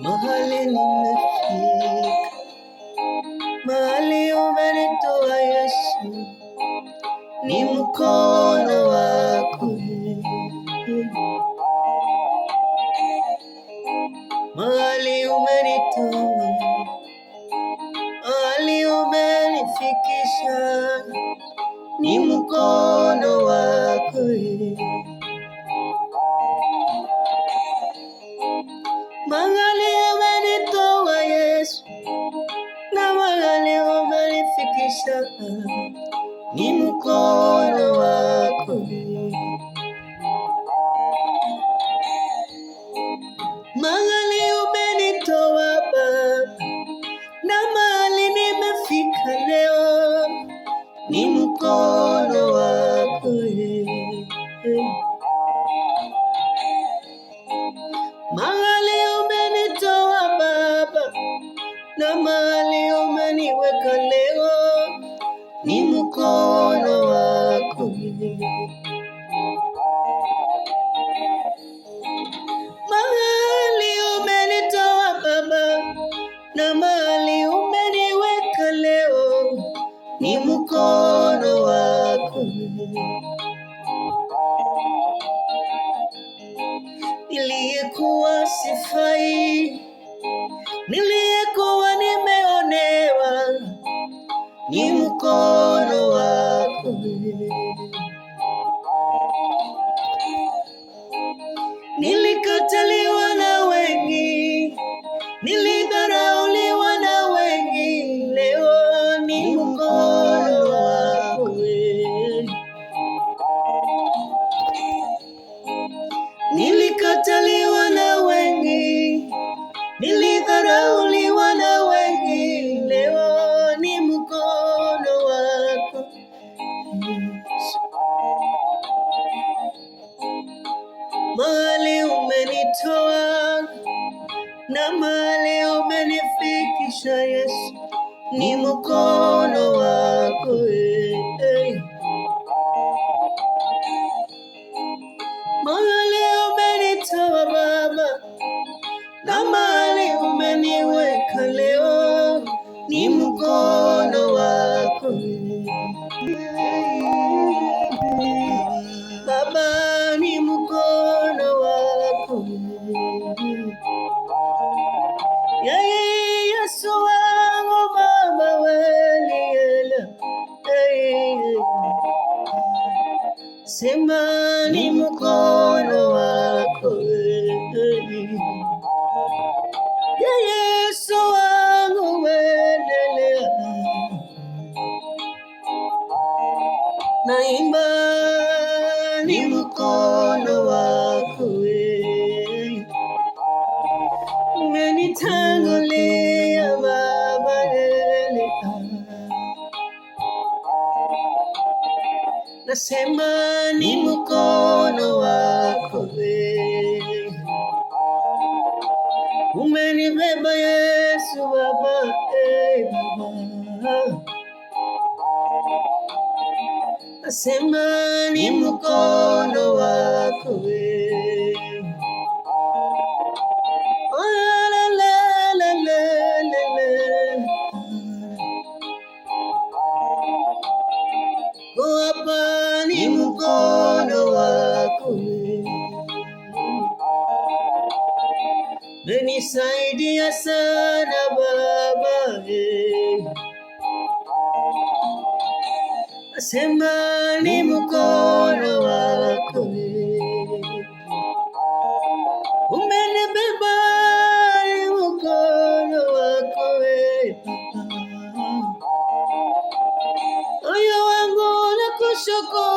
Mahali nimefika, mahali umenitoa Yesu, ni mkono wako. Mahali umenitoa, mahali umenifikisha, ni mkono wako. Mahali umenitoa Yesu, na mahali umenifikisha, ni mkono wako. Mahali umenitoa Baba, na mahali nimefika leo, ni mkono wako. Mahali umenitoa Baba, na mahali umeniweka leo, ni mkono wako. Mahali umenitoa Baba, na mahali umeniweka leo, ni mkono wako. Niliyekuwa sifai, niliyekuwa nimeonewa, ni mkono wako. Nilikataliwa na wengi, nilidharauliwa na wengi, leo ni mkono wako. Nilikataliwa na wengi, nilidharauliwa na wengi, leo ni mkono wako. Mahali umenitoa, na mahali umenifikisha Yesu, ni mkono wako. Mahali umenitoa Baba, na mahali umeniweka leo, ni mkono wako. Baba, ni mkono wako. Yesu wangu Baba, weliela, sema ni mkono wako. Yesu wangu wendelea, naimba ni mkono wako. Umenitangulia Baba, nasema ni mkono wako. Umenibeba Yesu Baba, Baba, nasema ni mkono wako. Hapa ni mkono wako. Umenisaidia sana Baba, nasema ni mkono wako. Umenibeba, ni mkono wako. Moyo wangu nakushukuru.